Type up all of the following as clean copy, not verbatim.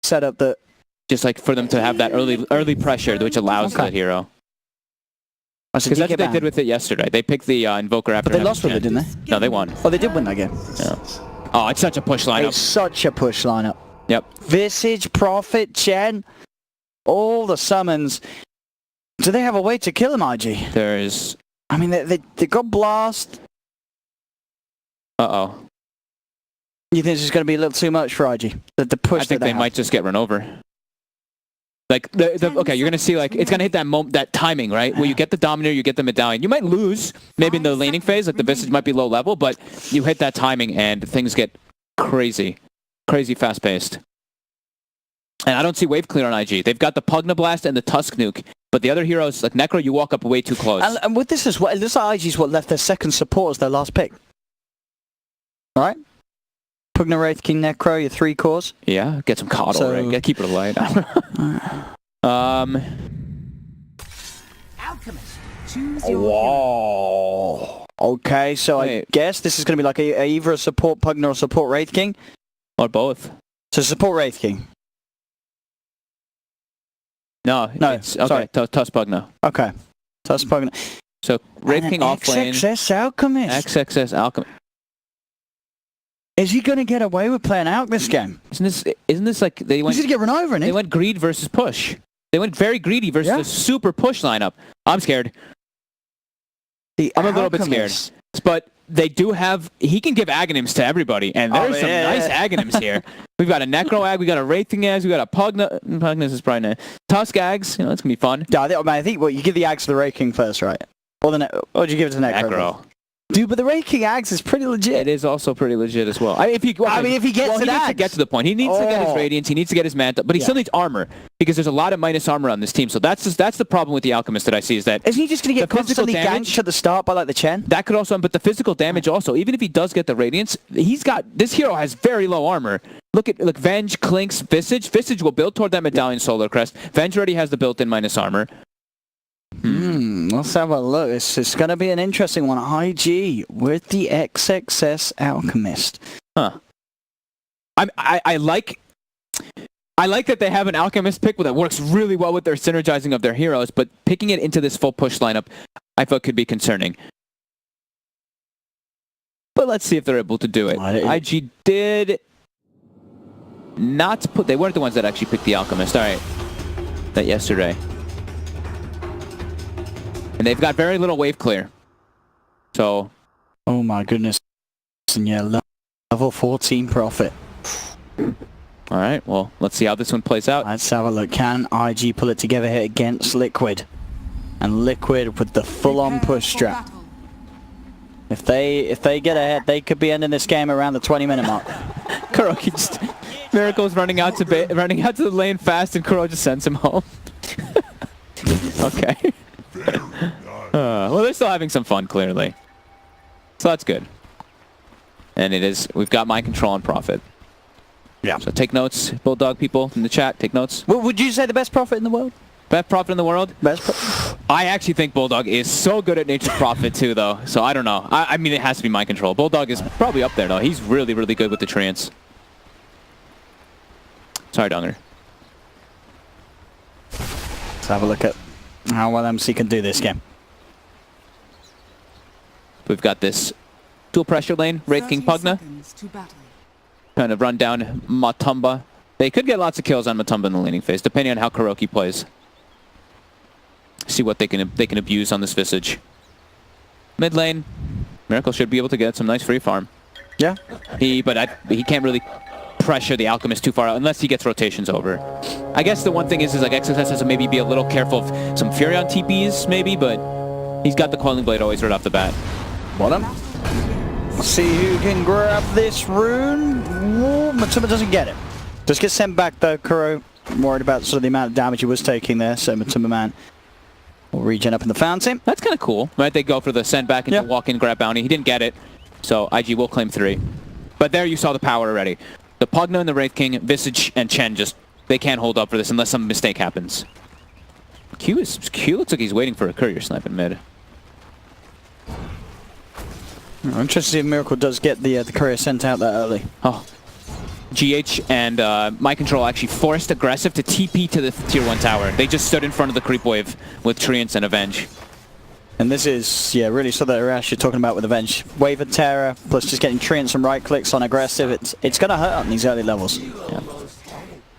setup that... Just like for them to have that early pressure, which allows that hero. Because that's what they did with it yesterday. They picked the Invoker after. But they lost with it, didn't they? No, they won. Oh, they did win that game. Yeah. Oh, it's such a push lineup. It's such a push lineup. Yep. Visage, Prophet, Chen, all the summons. Do they have a way to kill him, IG? There is. I mean, they got Blast. Uh-oh. You think this is going to be a little too much for IG? The push I think they might just get run over. Like, okay, you're going to see, like, it's going to hit that timing, right? Where you get the Dominator, you get the Medallion. You might lose, maybe in the laning phase, like the Visage might be low level, but you hit that timing and things get crazy. Crazy fast-paced. And I don't see wave clear on IG. They've got the Pugna Blast and the Tusk Nuke, but the other heroes, like Necro, you walk up way too close. And with this as well, this IG's what left their second support as their last pick. Alright? Pugna, Wraith King, Necro, your 3 cores. Yeah, get some coddle, right? Gotta keep it alight. Alchemist, choose your Whoa. Okay, so I guess this is going to be like either a support Pugna or support Wraith King? Or both. So support Wraith King. No, it's, okay, Tusk Pugna. Okay, Tusk Pugna. So Wraith King off lane. XXS Alchemist. XXS Alchemist. Is he going to get away with playing out this game? Isn't this like they went? He's going to get run over, isn't he? They went greed versus push. They went very greedy versus a super push lineup. I'm scared. I'm a little bit scared. But they do have... He can give Aghanims to everybody, and there's some nice Aghanims here. We've got a Necro Ag, we got a Wraith King Ag, we got a Pugna... Pugna's is probably not... Tusk Ags, you know, it's going to be fun. Yeah, I think you give the Ags to the Wraith King first, right? Or would you give it to Necro? Necro. Dude, but the Wraith King Ags is pretty legit. It is also pretty legit as well. If he gets to that, needs to get to the point. He needs to get his Radiance. He needs to get his Manta, but he still needs armor because there's a lot of minus armor on this team. So that's the problem with the Alchemist that I see is that isn't he just going to get constantly ganked at the start by like the Chen? That could also, but the physical damage also. Even if he does get the Radiance, this hero has very low armor. Look Venge, Clinks, Visage. Visage will build toward that Medallion Solar Crest. Venge already has the built-in minus armor. Let's have a look. It's going to be an interesting one. IG with the XXS Alchemist. Huh. I like that they have an Alchemist pick that works really well with their synergizing of their heroes, but picking it into this full push lineup, I thought could be concerning. But let's see if they're able to do it. IG did not put... They weren't the ones that actually picked the Alchemist. All right. That yesterday. And they've got very little wave clear. So... Oh my goodness. And yeah, level 14 Prophet. Alright, well, let's see how this one plays out. Let's have a look. Can IG pull it together here against Liquid? And Liquid with the full-on push strap. If they get ahead, they could be ending this game around the 20-minute mark. Kuroki just... Miracle's running out to the lane fast, and Kuro just sends him home. Okay. Well, they're still having some fun, clearly. So that's good. And we've got mind control on Prophet. Yeah. So take notes, Bulldog people in the chat, take notes. Well, would you say the best Prophet in the world? Best Prophet in the world? Best I actually think Bulldog is so good at Nature's Prophet too, though. So I don't know. I mean, it has to be mind control. Bulldog is probably up there, though. He's really, really good with the trance. Sorry, Donger. Let's have a look at how well MC can do this game. We've got this dual pressure lane, Wraith King Pugna. Kind of run down Matumba. They could get lots of kills on Matumba in the laning phase, depending on how Kuroki plays. See what they can abuse on this Visage. Mid lane, Miracle should be able to get some nice free farm. Yeah. He can't really pressure the Alchemist too far out unless he gets rotations over. I guess the one thing is like XXS has to maybe be a little careful of some Fury on TPs maybe, but he's got the Coiling Blade always right off the bat. Bottom. Let's see who can grab this rune. Ooh, Matumba doesn't get it. Just get sent back though. Kuro worried about sort of the amount of damage he was taking there, so Matumba man will regen up in the fountain. That's kind of cool, right? They go for the send back and walk in, grab bounty. He didn't get it, so IG will claim 3. But there you saw the power already. The Pugna and the Wraith King, Visage and Chen they can't hold up for this unless some mistake happens. Q looks like he's waiting for a courier snipe in mid. I'm interested to see if Miracle does get the courier sent out that early. Oh. GH and My Control actually forced Aggressive to TP to the tier 1 tower. They just stood in front of the creep wave with Treants and Avenge. And this is, yeah, really so that Arash you're talking about with Avenge. Wave of Terror, plus just getting Treants and right clicks on Aggressive. It's going to hurt on these early levels. Yeah.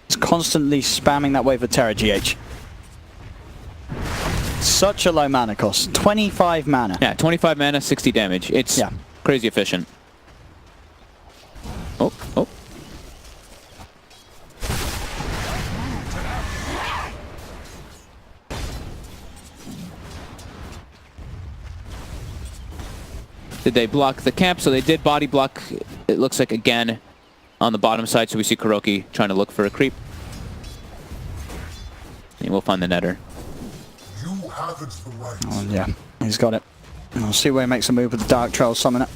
It's constantly spamming that Wave of Terror, GH. Such a low mana cost. 25 mana. Yeah, 25 mana, 60 damage. It's crazy efficient. Oh, oh. Did they block the camp? So they did body block, it looks like, again on the bottom side. So we see Kuroki trying to look for a creep. And we'll find the netter. Oh, yeah, he's got it. And we'll see where he makes a move with the Dark Troll Summoner.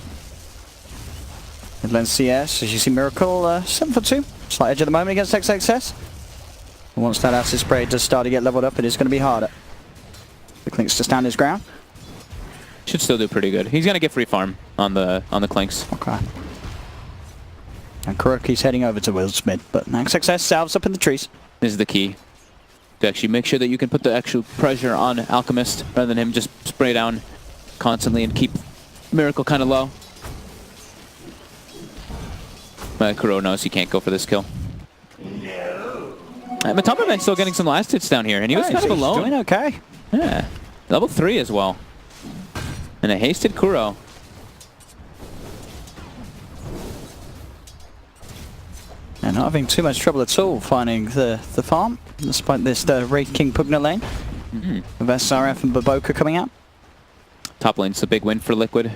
Midland CS, as you see Miracle 7 for 2. Slight edge at the moment against XXS. And once that acid spray does start to get leveled up, it is going to be harder. The Clinks to stand his ground. Should still do pretty good. He's going to get free farm on the Clinks. Okay. And Kuroki's heading over to Wildsmith, but XXS salves up in the trees. This is the key. To actually make sure that you can put the actual pressure on Alchemist rather than him just spray down constantly and keep Miracle kind of low. But Kuro knows he can't go for this kill. No. Matamaman's still getting some last hits down here, and he was kind of alone. He's doing okay. Yeah. Level 3 as well. And a hasted Kuro. And not having too much trouble at all finding the farm, despite this Wraith King Pugna lane. With SRF and Baboka coming out. Top lane's the big win for Liquid.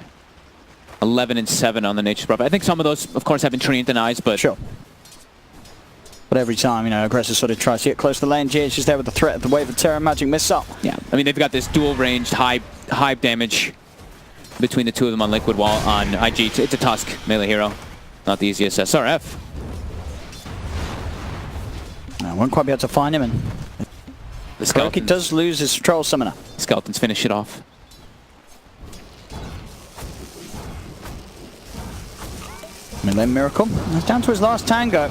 11 and 7 on the Nature's Prophet. I think some of those, of course, have been Treant and Eyes, but... Sure. But every time, you know, Aggressive sort of tries to get close to the lane, GH is there with the threat of the Wave of Terror Magic Missile. Yeah, I mean, they've got this dual-ranged, high damage between the two of them on Liquid, while on IG, it's a Tusk melee hero. Not the easiest. SRF. Won't quite be able to find him, and the Skeleton does lose his Troll Summoner. Skeletons finish it off. Then Miracle is down to his last tango,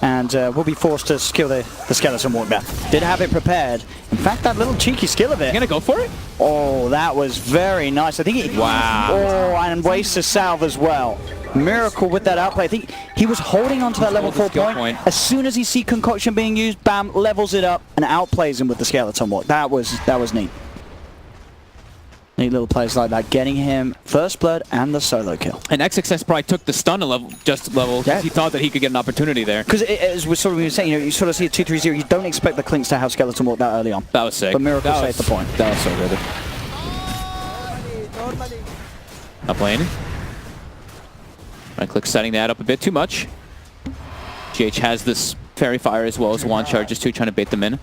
and will be forced to skill the Skeleton Walk back. Did have it prepared. In fact, that little cheeky skill of it. You gonna go for it? Oh, that was very nice. I think he... Wow. Oh, and wastes a salve as well. Miracle with that outplay. I think he was holding on to that level 4 point. As soon as he sees Concoction being used, bam, levels it up and outplays him with the Skeleton Walk. That was neat. Neat little plays like that, getting him first blood and the solo kill. And XXS probably took the stun level, because he thought that he could get an opportunity there. Because as we sort of saying, you know, you sort of see a 2-3-0, you don't expect the Clinks to have Skeleton Walk that early on. That was sick. But Miracle saved the point. That was so good. Up lane. Right click setting that up a bit too much. GH has this Fairy Fire as well as Wand Charges too, trying to bait them in.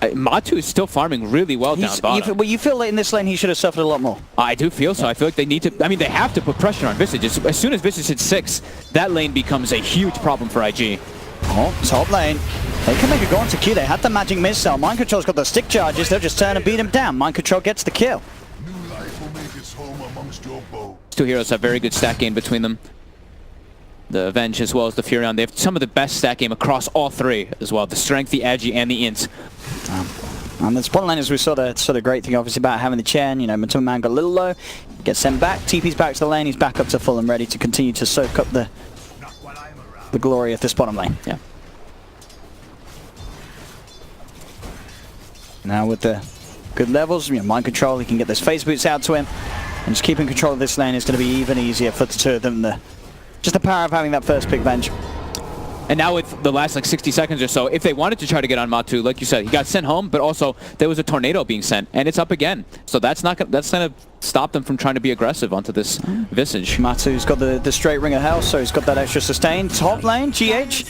Matu is still farming really well down bottom. You feel like in this lane he should have suffered a lot more. I do feel so. I feel like they need to... I mean, they have to put pressure on Visage. As soon as Visage hits 6, that lane becomes a huge problem for IG. Oh, top lane. They can make a go on to Q. They had the Magic Missile. Mind Control's got the stick charges. They'll just turn and beat him down. Mind Control gets the kill. Two heroes have very good stack game between them. The Avenge as well as the Furion. They have some of the best stack game across all three as well. The Strength, the Agi, and the Int. And the spawn lane is we saw the sort of great thing obviously about having the Chen. You know, Matamaman got a little low. Gets sent back. TP's back to the lane. He's back up to full and ready to continue to soak up the glory of this bottom lane. Yeah. Now with the good levels, you know, Mind Control, he can get those phase boots out to him. And just keeping control of this lane is going to be even easier for the two of them. Just the power of having that first pick Venge. And now with the last like 60 seconds or so, if they wanted to try to get on Matu, like you said, he got sent home, but also there was a tornado being sent, and it's up again. So that's gonna stop them from trying to be aggressive onto this Visage. Matu's got the straight ring of hell, so he's got that extra sustain. Top lane, GH.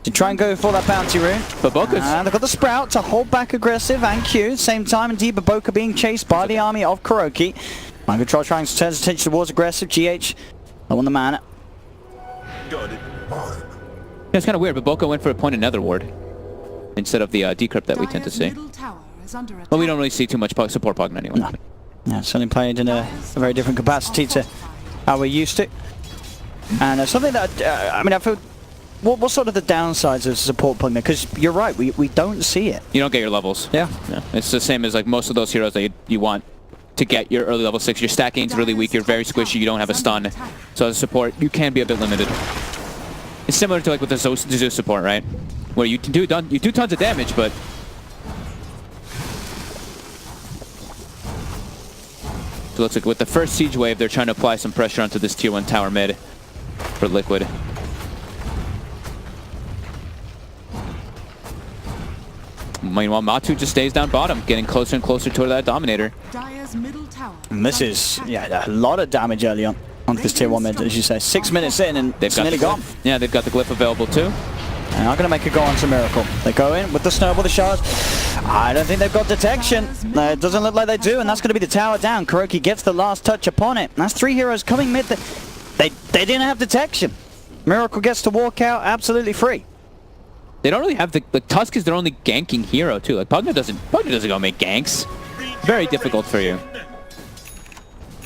To try and go for that bounty rune. Baboka's. And they've got the Sprout to hold back aggressive and Q. Same time, indeed, Baboka being chased by the army of Kuroki. Mind Control trying to turn his attention towards aggressive. GH. I want the mana. Yeah, it's kind of weird. Baboka went for a point in Nether Ward instead of the decrypt that we tend to see. Well, we don't really see too much support Pugna anyway. No. Yeah, certainly played in a very different capacity to how we're used to. And something that, I mean, I feel, what's sort of the downsides of support playing there? Because you're right, we don't see it. You don't get your levels. Yeah. It's the same as like most of those heroes that you want to get your early level 6. Your stack gain's really weak, you're very squishy, you don't have a stun. So as a support, you can be a bit limited. It's similar to like with the Zeus support, right? Where you do tons of damage, but it looks like with the first siege wave, they're trying to apply some pressure onto this tier 1 tower mid for Liquid. Meanwhile, Matu just stays down bottom, getting closer and closer toward that Dominator. Dire's middle tower. And this is, yeah, a lot of damage early on this tier 1 mid, as you say. 6 minutes in and it's nearly gone. Yeah, they've got the glyph available too. And I'm going to make a go on to Miracle. They go in with the snowball, the shards. I don't think they've got detection. It doesn't look like they do, and that's going to be the tower down. KuroKy gets the last touch upon it. That's 3 heroes coming mid. They didn't have detection. Miracle gets to walk out absolutely free. They don't really have the Tusk is their only ganking hero too. Like Pugna doesn't go make ganks. Very difficult for you.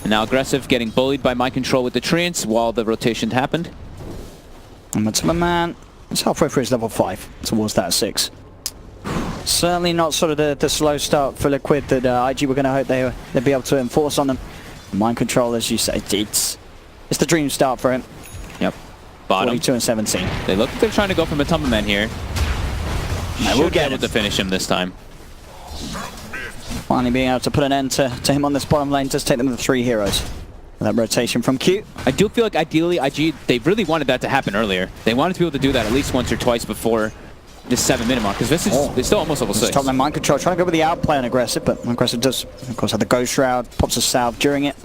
And now Aggressive getting bullied by Mind Control with the Treants while the rotation happened. And Matuma Man, it's halfway through his level 5 towards that 6. Certainly not sort of the slow start for Liquid that IG were going to hope they'd be able to enforce on them. Mind Control, as you say, it's the dream start for him. Yep. Bottom. 42 and 17. They look like they're trying to go for Matuma Man here. They will get able to finish him this time. Finally being able to put an end to him on this bottom lane does take them to 3 heroes. That rotation from Q. I do feel like ideally IG, they really wanted that to happen earlier. They wanted to be able to do that at least once or twice before this 7-minute mark, because this is it's still almost level 6. Top lane Mind Control trying to go with the outplay on Aggressive, but Aggressive does, of course, have the Ghost Shroud, pops a salve during it.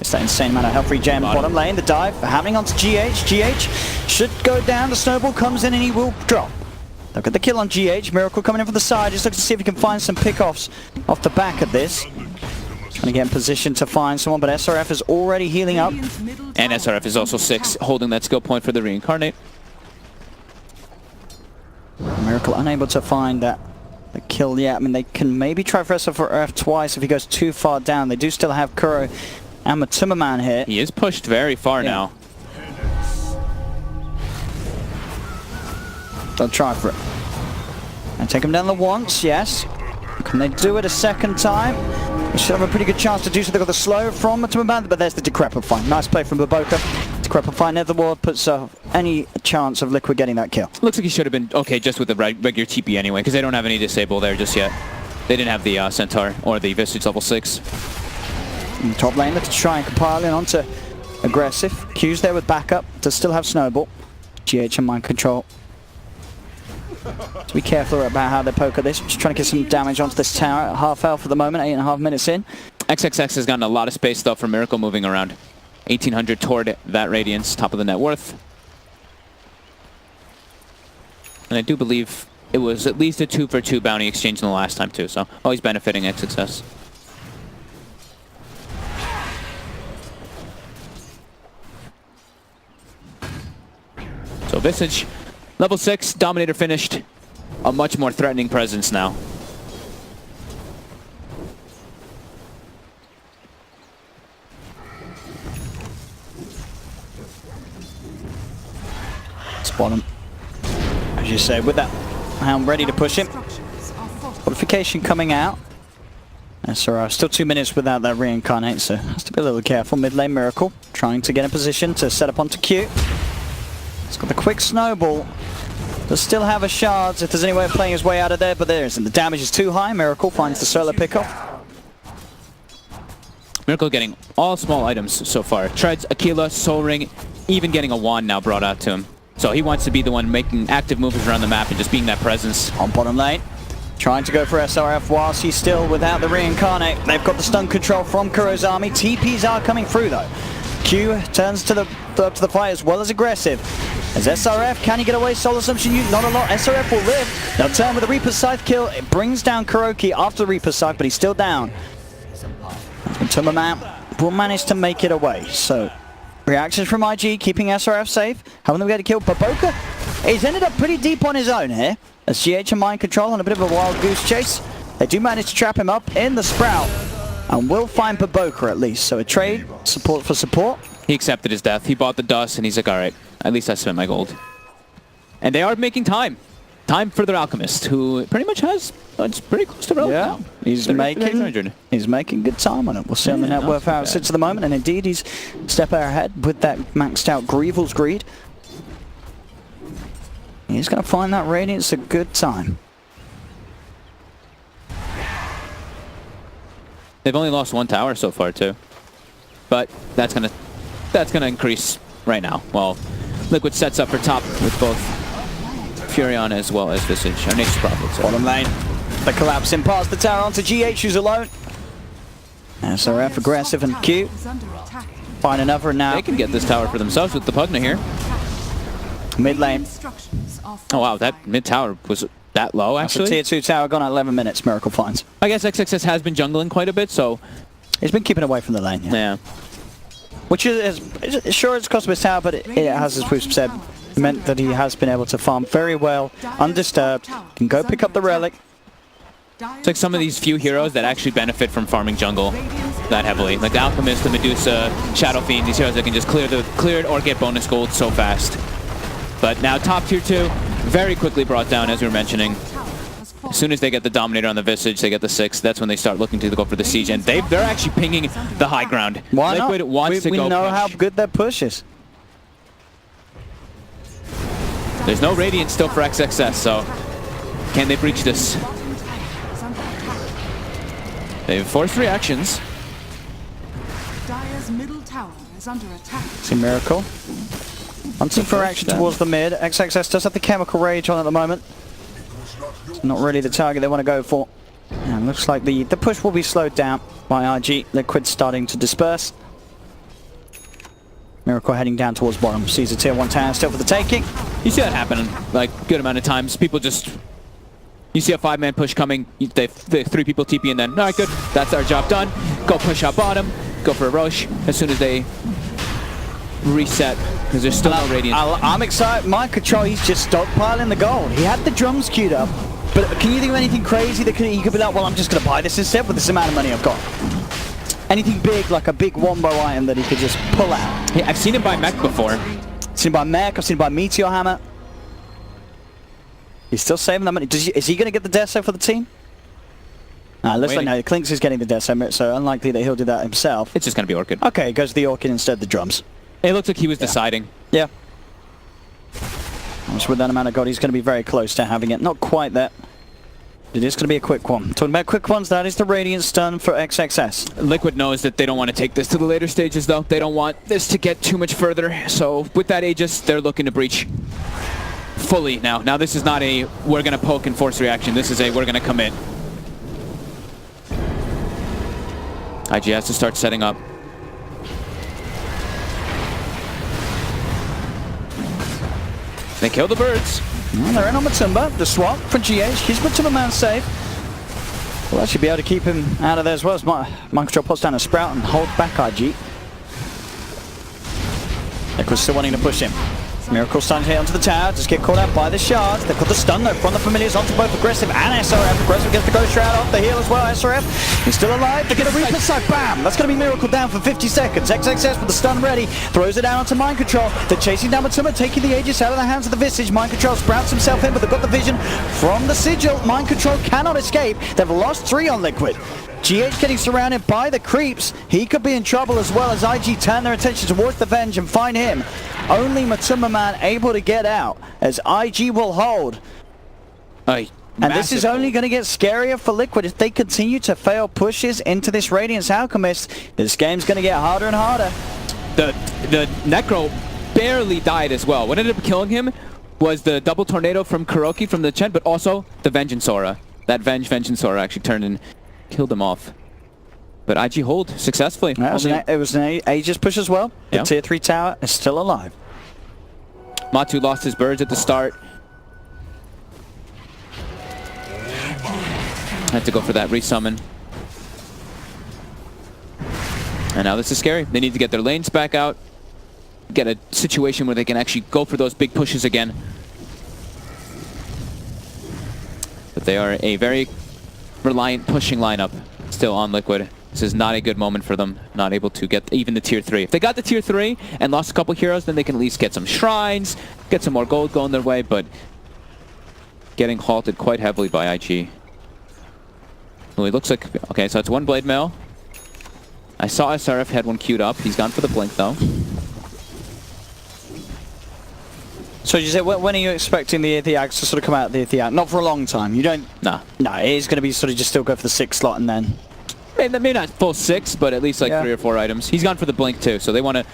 It's that insane amount of health regen. Bottom lane, the dive happening onto GH. GH should go down. The snowball comes in and he will drop. Look at the kill on GH. Miracle coming in from the side. Just looks to see if he can find some pickoffs off the back of this. Trying to get in position to find someone, but SRF is already healing up. And SRF is also 6, holding that skill point for the Reincarnate. Miracle unable to find the kill yet. I mean, they can maybe try for SRF twice if he goes too far down. They do still have Kuro and Matuma Man here. He is pushed very far now. They'll try for it. And take him down the once, yes. Can they do it a second time? They should have a pretty good chance to do so. They've got the slow from Matuma Man, but there's the Decrepit find. Nice play from Baboka. Decrepit find Netherward puts any chance of Liquid getting that kill. Looks like he should have been okay just with the regular TP anyway, because they don't have any disable there just yet. They didn't have the Centaur or the Visage level 6. In the top lane, let's try and compile in onto Aggressive. Q's there with backup. Does still have Snowball. GH and Mind Control. So be careful about how they poke at this. Just trying to get some damage onto this tower at half health at the moment, 8.5 minutes in. XXX has gotten a lot of space though for Miracle moving around. 1800 toward that Radiance, top of the net worth. And I do believe it was at least a 2-for-2 bounty exchange in the last time too, so always benefiting XXS. So Visage, level 6, Dominator finished. A much more threatening presence now. Spot him. As you say, with that Hound ready to push him. Fortification coming out. SRF still 2 minutes without that Reincarnate, so has to be a little careful. Mid lane Miracle trying to get in position to set up onto Q. He's got the quick snowball. Does still have a shards if there's any way of playing his way out of there, but there isn't. The damage is too high. Miracle finds the solo pickoff. Miracle getting all small items so far. Treads, Aquila, Soul Ring, even getting a wand now brought out to him. So he wants to be the one making active movements around the map and just being that presence. On bottom lane, trying to go for SRF whilst he's still without the Reincarnate. They've got the stun control from Kuro's army. TPs are coming through though. Q turns to the fight as well as Aggressive. As SRF, can he get away? Soul Assumption, not a lot. SRF will live. They'll turn with a Reaper's Scythe kill. It brings down KuroKy after the Reaper's Scythe, but he's still down. Matuma Man will manage to make it away. So, reactions from IG, keeping SRF safe. Haven't they got to kill Baboka? He's ended up pretty deep on his own here. As GH and Mind Control on a bit of a wild goose chase. They do manage to trap him up in the Sprout. And will find Baboka at least. So a trade, support for support. He accepted his death. He bought the dust, and he's like, all right, at least I spent my gold. And they are making time. Time for their Alchemist, who pretty much has, it's pretty close to relic now. He's making good time on it. We'll see on the net worth how it sits at the moment, and indeed he's a step ahead with that maxed out Grievel's Greed. He's going to find that Radiance a good time. They've only lost one tower so far too, but that's gonna increase right now. Well, Liquid sets up for top with both Furion as well as Visage. Our next Prophets. Bottom lane, the collapsing past the tower onto GH, who's alone. SRF aggressive and cute. Find another now. They can get this tower for themselves with the Pugna here. Mid lane. Oh wow, that mid tower was that low actually. Tier 2 tower gone at 11 minutes, Miracle finds. I guess XXS has been jungling quite a bit, so... He's been keeping away from the lane, yeah. Which is sure it's cost him his tower, but it has, as we've said, meant that he has been able to farm very well, undisturbed, can go pick up the relic. It's like some of these few heroes that actually benefit from farming jungle that heavily. Like the Alchemist, the Medusa, Shadow Fiend, these heroes that can just clear it or get bonus gold so fast. But now top tier 2, very quickly brought down, as we were mentioning. As soon as they get the Dominator on the Visage, they get the 6. That's when they start looking to go for the siege, and they're actually pinging the high ground. Why Liquid not? wants to go We know push. how good their push is. There's no Radiant still for XXS, so can they breach this? They have forced reactions. Dire's middle tower is under attack. See Miracle. Hunting for action towards the mid. XXS does have the Chemical Rage on at the moment. Not really the target they want to go for. And looks like the push will be slowed down by IG. Liquid starting to disperse. Miracle heading down towards bottom. Sees a tier 1 tower still for the taking. You see that happen like good amount of times. People just... You see a 5-man push coming, they 3 people TP and then, alright good, that's our job done. Go push out bottom, go for a Roche as soon as they reset, because there's still no Radiant. I'm excited. Mind Control, he's just stockpiling the gold. He had the drums queued up, but can you think of anything crazy that he could be like, well, I'm just going to buy this instead with this amount of money I've got? Anything big, like a big wombo item that he could just pull out? Yeah, I've seen him buy mech before. Seen him by mech, I've seen him by Meteor Hammer. He's still saving that money. Is he going to get the Deso for the team? Looks like no, Klinks is getting the Deso, so unlikely that he'll do that himself. It's just going to be Orchid. Okay, goes the Orchid instead of the drums. It looks like he was deciding. Yeah. Just with that amount of gold, he's going to be very close to having it. Not quite there. It is going to be a quick one. Talking about quick ones, that is the Radiant Stun for XXS. Liquid knows that they don't want to take this to the later stages, though. They don't want this to get too much further. So with that Aegis, they're looking to breach fully now. Now this is not a we're going to poke and force reaction. This is a we're going to commit. IG has to start setting up. They kill the birds. They're in on Matumba. The swap for GH. He's Matumba man safe. We'll actually be able to keep him out of there as well as Mind Control puts down a Sprout and hold back IG. Liquid's still wanting to push him. Miracle starting to hit onto the tower, just get caught out by the shards. They've got the stun though from the Familiars onto both Aggressive and SRF. Aggressive gets the Ghost Shroud off the heal as well. SRF is still alive. They get a Reaper Suck. Bam! That's going to be Miracle down for 50 seconds. XXS with the stun ready. Throws it down onto Mind Control. They're chasing down Matumba, taking the Aegis out of the hands of the Visage. Mind Control sprouts himself in, but they've got the vision from the Sigil. Mind Control cannot escape. They've lost 3 on Liquid. GH getting surrounded by the creeps. He could be in trouble as well as IG turn their attention towards the Venge and find him. Only Matumba man able to get out as IG will hold. And this is only going to get scarier for Liquid if they continue to fail pushes into this Radiance Alchemist. This game's going to get harder and harder. The Necro barely died as well. What ended up killing him was the double tornado from Kuroki from the Chen, but also the Vengeance Aura. That Vengeance Aura actually turned and killed him off. But IG hold successfully. It was an Aegis push as well. The tier 3 tower is still alive. Matu lost his birds at the start. Had to go for that resummon. And now this is scary. They need to get their lanes back out. Get a situation where they can actually go for those big pushes again. But they are a very reliant pushing lineup still on Liquid. This is not a good moment for them, not able to get even the tier 3. If they got the tier 3 and lost a couple heroes, then they can at least get some shrines, get some more gold going their way, but getting halted quite heavily by IG. Well, it looks like, okay, so it's one blade mail. I saw SRF had one queued up. He's gone for the blink though. So you said, when are you expecting the axe to sort of come out the axe? Not for a long time. You don't. Nah. No, it is going to be sort of just still go for the 6th slot and then. Maybe not full 6, but at least like 3 or 4 items. He's gone for the blink too, so they want to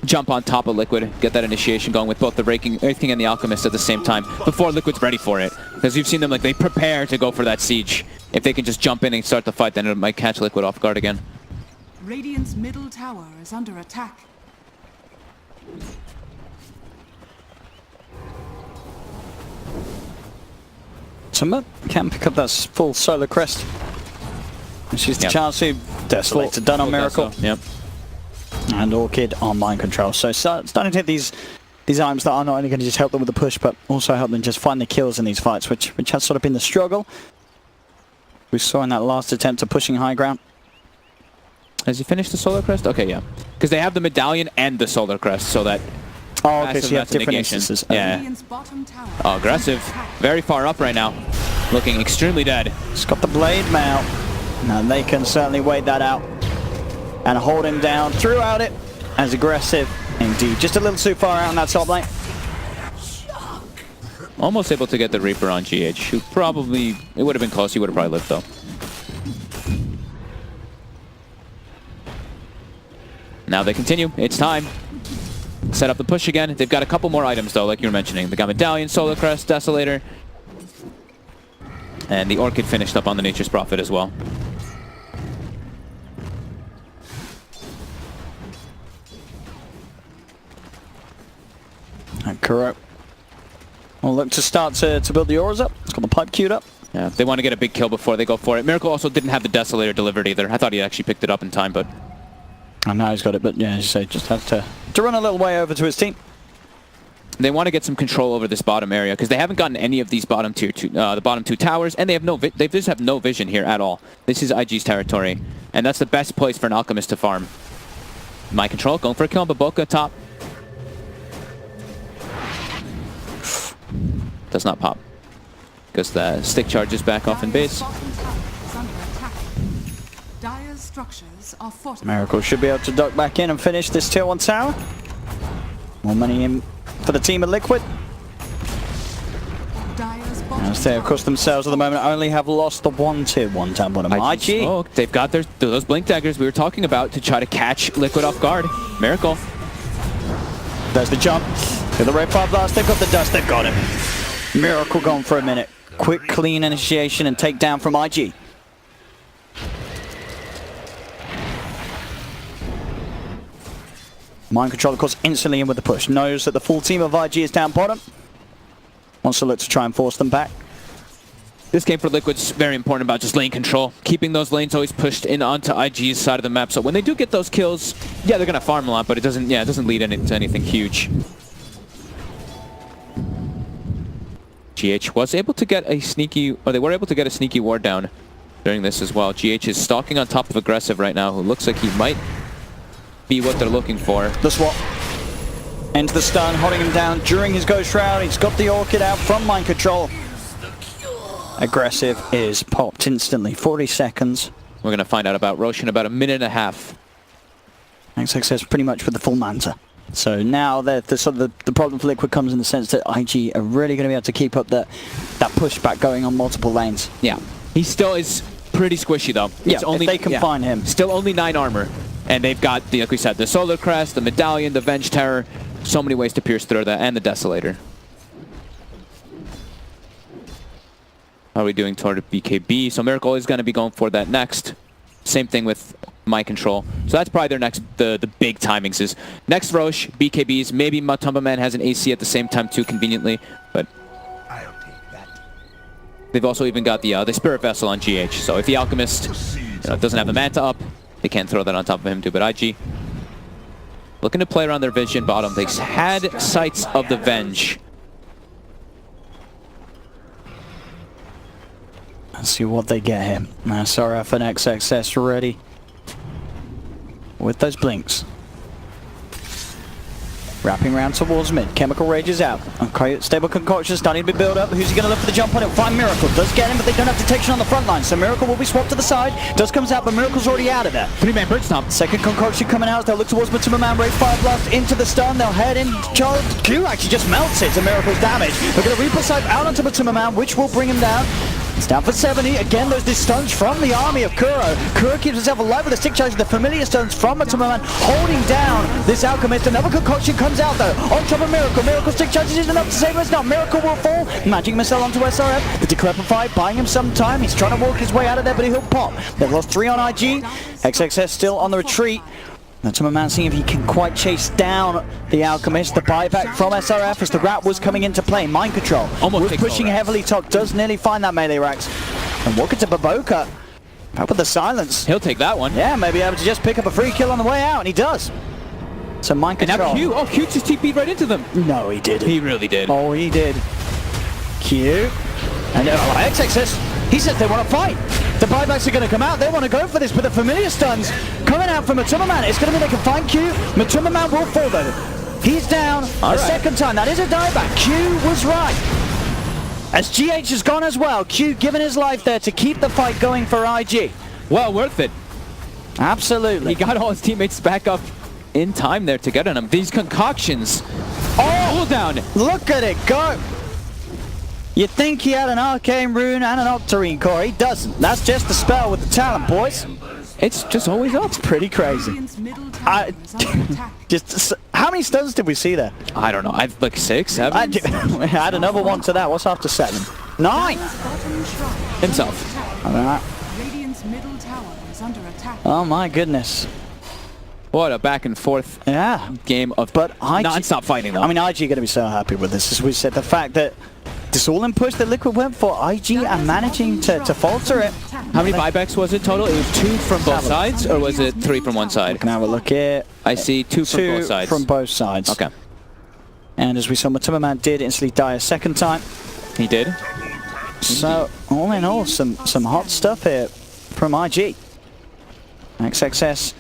jump on top of Liquid, get that initiation going with both the Raking and the Alchemist at the same time before Liquid's ready for it. Because you've seen them, like, they prepare to go for that siege. If they can just jump in and start the fight, then it might catch Liquid off guard again. Radiant's middle tower is under attack. Tumba can pick up that full solar crest. She's the chance to Desolator done on Miracle. Yep. And Orchid on Mind Control. So starting to hit these items that are not only going to just help them with the push, but also help them just find the kills in these fights, which has sort of been the struggle. We saw in that last attempt of pushing high ground. Has he finished the Solar Crest? Okay, yeah. Because they have the Medallion and the Solar Crest, so that... Oh, okay, so you have different instances. Yeah. Radiant's bottom tower Oh, aggressive. Very far up right now. Looking extremely dead. He's got the blade mail. And they can certainly wait that out. And hold him down throughout it. As aggressive indeed. Just a little too far out on that top lane. Almost able to get the Reaper on GH, who probably... It would have been close. He would have probably lived, though. Now they continue. It's time. Set up the push again. They've got a couple more items, though, like you were mentioning. They got Medallion, Solar Crest, Desolator. And the Orchid finished up on the Nature's Prophet as well. And Kuro will look to start to build the auras up. It's got the pipe queued up. Yeah, they want to get a big kill before they go for it. Miracle also didn't have the Desolator delivered either. I thought he actually picked it up in time, but... I know he's got it, but yeah, as you say, just has to run a little way over to his team. They want to get some control over this bottom area because they haven't gotten any of these bottom two, the bottom 2 towers, and they have they just have no vision here at all. This is IG's territory, and that's the best place for an Alchemist to farm. Mind Control going for a kill on Baboka top. Does not pop because the stick charges back off in base. Dire's structures are fortified. Miracle should be able to duck back in and finish this tier 1 tower. More money in for the team of Liquid. As they, of course, themselves at the moment only have lost the one tier 1 town bottom. IG. Oh, they've got those blink daggers we were talking about to try to catch Liquid off guard. Miracle. There's the jump. To the red fire blast. They've got the dust. They've got him. Miracle gone for a minute. Quick, clean initiation and takedown from IG. Mind Control, of course, instantly in with the push. Knows that the full team of IG is down bottom. Wants to look to try and force them back. This game for Liquid's very important about just lane control. Keeping those lanes always pushed in onto IG's side of the map. So when they do get those kills, yeah, they're going to farm a lot, but it doesn't lead into anything huge. GH was able to get a sneaky, or they were able to get a sneaky ward down during this as well. GH is stalking on top of Aggressive right now, who looks like he might be what they're looking for. The swap. Into the stun, holding him down during his Ghost Shroud. He's got the Orchid out from Mind Control. Aggressive is popped instantly. 40 seconds. We're going to find out about Roche in about a minute and a half. XXS pretty much with the full Manta. So now the problem for Liquid comes in the sense that IG are really going to be able to keep up that pushback going on multiple lanes. Yeah. He still is pretty squishy though. Yeah, if they can find him. Still only 9 armor. And they've got, like we said, the Solar Crest, the Medallion, the Venge Terror. So many ways to pierce through that, and the Desolator. How are we doing toward BKB? So Miracle is going to be going for that next. Same thing with Mind Control. So that's probably their next, the big timings is next Roche, BKBs, maybe Matumba Man has an AC at the same time too, conveniently, but I'll take that. they've also even got the Spirit Vessel on GH. So if the Alchemist doesn't have the Manta up, they can't throw that on top of him too, but IG looking to play around their vision bottom. They had sights of the Venge. Let's see what they get here. Now SRF and XXS ready with those blinks. Wrapping around towards mid. Chemical Rage is out. Okay, stable concoction starting to be built up. Who's he going to look for the jump on it? Find Miracle. Does get him, but they don't have detection on the front line. So Miracle will be swapped to the side. Does comes out, but Miracle's already out of there. 3-man bird stomp. Second concoction coming out. They'll look towards Matuma Man. Ray Fire Blast into the stun. They'll head in. Charles Q actually just melts it to Miracle's damage. They're going to Reaper Sight out onto Matuma Man, which will bring him down. It's down for 70. Again, those stuns from the army of Kuro. Kuro keeps himself alive with a stick charge. The familiar stuns from Matuma Man holding down this Alchemist. Another concoction comes out though. On top of Miracle. Miracle stick charges isn't enough to save us. Now Miracle will fall. Magic Missile onto SRF. The Decrepify buying him some time. He's trying to walk his way out of there, but he'll pop. They've lost 3 on IG. XXS still on the retreat. Matuma Man seeing if he can quite chase down the Alchemist. The buyback from SRF as the Rat was coming into play. Mind Control. Almost was pushing heavily top. Does nearly find that melee racks. And walk into Baboka. Back with the silence. He'll take that one. Yeah, maybe able to just pick up a free kill on the way out, and he does. So Mind And Control. now Q. Oh, Q just TP'd right into them. No, he didn't. He really did. Oh, he did. Q. And XXS. He says they want to fight. The buybacks are going to come out. They want to go for this, but the familiar stuns coming out from Matuma Man. It's going to be they can find Q. Matuma Man will fall though. He's down second time. That is a dieback. Q was right. As GH has gone as well. Q giving his life there to keep the fight going for IG. Well worth it. Absolutely. He got all his teammates back up in time there to get on him. These concoctions. Oh, Cooldown. Look at it go. You'd think he had an Arcane Rune and an Octarine Core. He doesn't. That's just the spell with the talent, boys. It's just always up. It's pretty crazy. Radiant's middle tower is under attack. Just how many stuns did we see there? I don't know. I've like 6, 7. I had another one to that. What's after 7? 9. Dire's bottom shrine Himself. is under attack. All right. Radiant's middle tower is under attack. Oh my goodness. What a back and forth Yeah. game of But IG non-stop fighting though. I mean, IG are going to be so happy with this. As we said, the fact that this all-in push that Liquid went for, IG are managing to falter it. How many buybacks was it total? It was 2 from both sides, or was it 3 from one side? Can I have a look here? I see 2 from both sides. From both sides. Okay. And as we saw, Matuma Man did instantly die a second time. He did. So, all in all, some hot stuff here from IG. XXS,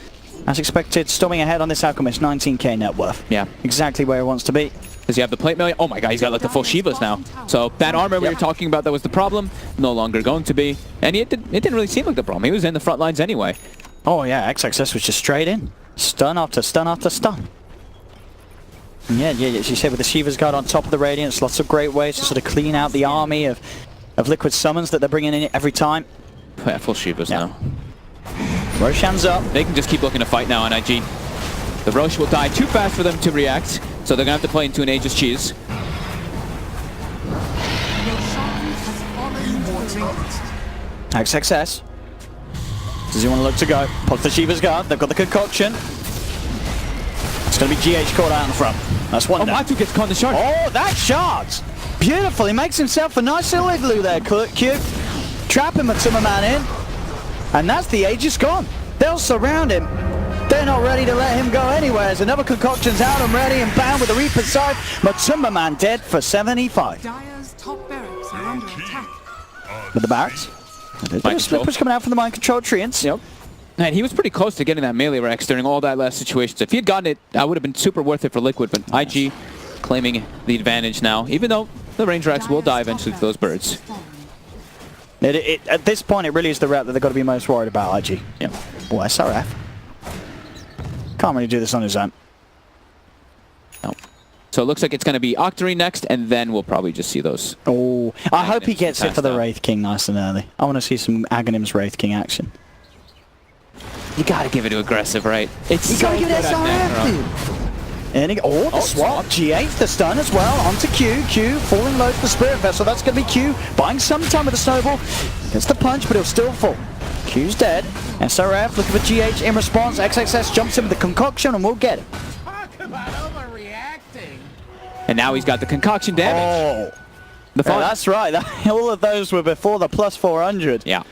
as expected, storming ahead on this Alchemist, 19k net worth. Yeah. Exactly where he wants to be. Does he have the plate mail? Oh my god, he's got like the full Shivas now. So that armor we were talking about that was the problem, no longer going to be. And it didn't really seem like the problem. He was in the front lines anyway. Oh yeah, XXS was just straight in. Stun after stun after stun. And yeah, as you said, with the Shiva's Guard on top of the Radiance, lots of great ways to sort of clean out the army of Liquid summons that they're bringing in every time. Yeah, full Shivas now. Roshan's up. They can just keep looking to fight now on IG. The Rosh will die too fast for them to react, so they're going to have to play into an Aegis Cheese. Your shrine has fallen to the radiant. XXS. Does he want to look to go? Pops the Shiva's Guard. They've got the concoction. It's going to be GH caught out in front. That's one Oh, down. Matu gets caught in the shard. Oh, that shards! Beautiful. He makes himself a nice little igloo there, Q. Trapping Matuma Man in. And that's the Aegis gone. They'll surround him. They're not ready to let him go anywhere. As another concoction's out and ready and bound with the Reaper's side. Matuma Man dead for 75. Dire's top barracks are under attack. With the barracks. Mind There's control. push coming out from the Mind Control Treants. Yep. And he was pretty close to getting that melee Rex during all that last situations. If he had gotten it, that would have been super worth it for Liquid, but IG claiming the advantage now, even though the range Rex will die eventually to those birds. At this point, it really is the route that they've got to be most worried about, IG. Yep. Well, SRF. Can't really do this on his own. No. So it looks like it's going to be Octarine next, and then we'll probably just see those. Oh, I hope he gets it for the Passed out. Wraith King nice and early. I want to see some Aghanim's Wraith King action. You got to give it to aggressive, right? It's You so gotta give good it at SRF, Necro. And the swap. G8, the stun as well. Onto Q. Q falling low to the Spirit Vessel. That's going to be Q buying some time with the Snowball. Gets the punch, but he'll still fall. Q's dead. SRF looking for GH in response. XXS jumps in with the concoction and we'll get it. Talk about overreacting. And now he's got the concoction damage. Oh, The fun. that's right. All of those were before the plus 400. Yeah.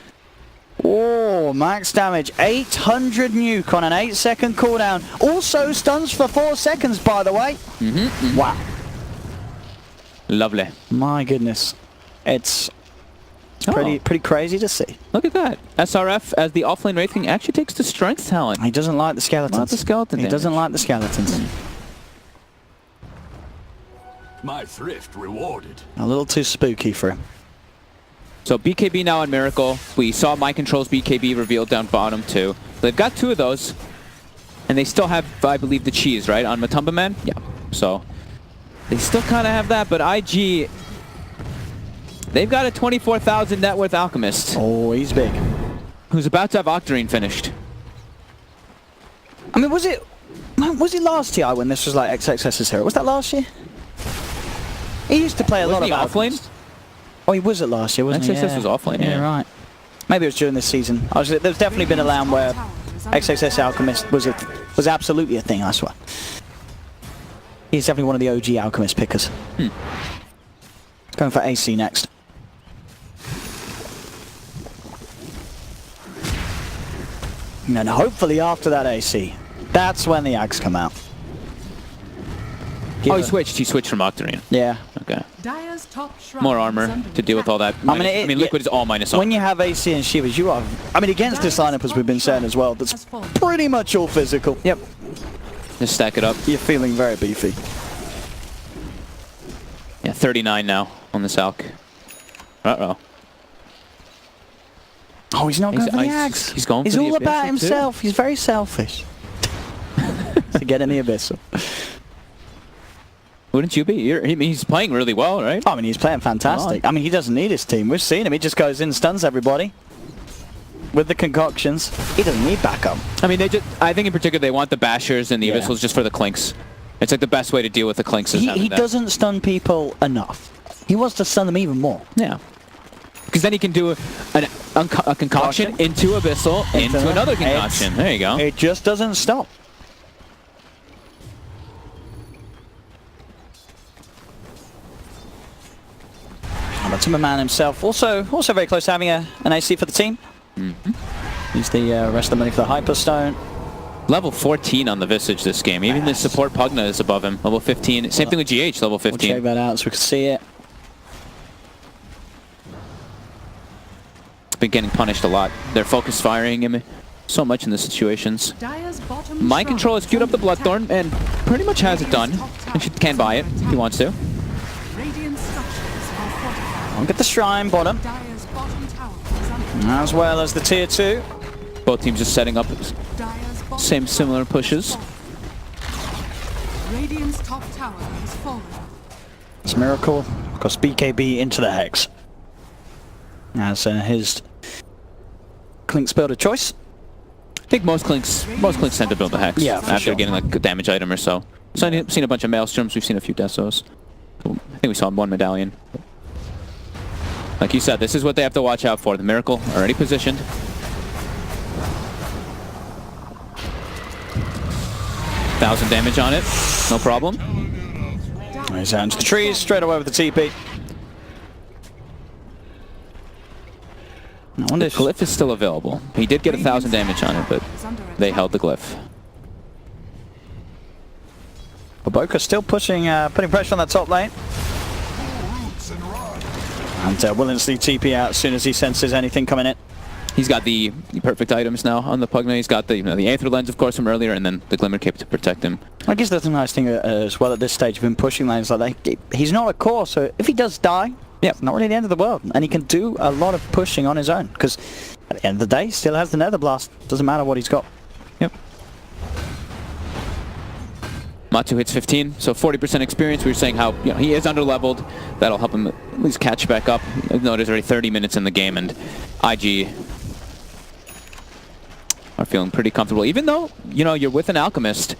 Oh, max damage. 800 nuke on an 8-second cooldown. Also stuns for 4 seconds, by the way. Wow. Lovely. My goodness. It's Pretty crazy to see. Look at that. SRF, as the offlane Wraith King, actually takes the strength talent. He doesn't like the skeletons. Not the skeleton He damage. doesn't like the skeletons. My thrift rewarded. A little too spooky for him. So BKB now on Miracle. We saw My Control's BKB revealed down bottom too. They've got 2 of those. And they still have, I believe, the cheese, right? On Matumba Man? Yeah. So they still kind of have that, but IG, they've got a 24,000 net worth Alchemist. Oh, he's big. Who's about to have Octarine finished. I mean, was it last TI when this was like XXS's hero? Was that last year? He used to play a lot of offlane. Alchemist. Oh, he was it last year, wasn't he? XXS was offlane, yeah. Right. Maybe it was during this season. There's definitely been a LAN where XXS Alchemist was absolutely a thing, I swear. He's definitely one of the OG Alchemist pickers. Going for AC next. And then hopefully after that AC, that's when the Ags come out. Oh, he switched from Octarine. Yeah. Okay. Dire's top shrine More is armor under to deal with all that. I mean, Liquid is all minus armor. When you have AC and Shivas, you are... I mean, against this lineup, as we've been saying as well, that's pretty much all physical. Yep. Just stack it up. You're feeling very beefy. Yeah, 39 now on the Salk. Uh-oh. Oh, he's not going for the Ags. He's going for He's the all about Abyssal himself. He's very selfish. To get in the Abyssal. Wouldn't you be? He's playing really well, right? I mean, he's playing fantastic. I mean, he doesn't need his team. We've seen him. He just goes in, stuns everybody. With the concoctions. He doesn't need backup. I mean, I think in particular they want the Bashers and the Abyssals just for the Clinks. It's like the best way to deal with the Clinks is having He that. doesn't stun people enough. He wants to stun them even more. Yeah. Because then he can do a concoction into Abyssal, into another concoction. There you go. It just doesn't stop. But Timberman himself also very close to having an AC for the team. He's the rest of the money for the Hyperstone. Level 14 on the Visage this game. Even the support Pugna is above him. Level 15. Same thing with GH, level 15. We'll check that out so we can see it. Been getting punished a lot. They're focus firing him so much in the situations. My Control has queued up the Bloodthorn and pretty much has it done. And she can buy it if he wants to. I'll get the Shrine bottom. As well as the tier 2. Both teams just setting up similar pushes. Radiant's top tower has fallen. It's a miracle. Because BKB into the Hex. As his Clinks build of choice. I think most Clinks tend to build the Hex after getting like a damage item or so. So I've seen a bunch of Maelstroms, we've seen a few Desos. I think we saw one Medallion. Like you said, this is what they have to watch out for. The Miracle already positioned. $1,000 damage on it, no problem. He's out into the trees, straight away with the TP. I wonder The glyph is still available. He did get 1,000 damage on it, but they held the glyph. Boboka's still putting pressure on that top lane. And Willinsley TP out as soon as he senses anything coming in. He's got the perfect items now on the Pugna. He's got the the Aether Lens, of course, from earlier, and then the Glimmer Cape to protect him. I guess that's a nice thing as well at this stage of him pushing lanes like that. He's not a core, so if he does die, it's not really the end of the world. And he can do a lot of pushing on his own, because at the end of the day, he still has the Nether Blast. Doesn't matter what he's got. Yep. Matu hits 15, so 40% experience. We were saying how he is under-leveled. That'll help him at least catch back up. I know there's already 30 minutes in the game, and IG are feeling pretty comfortable. Even though, you're with an Alchemist,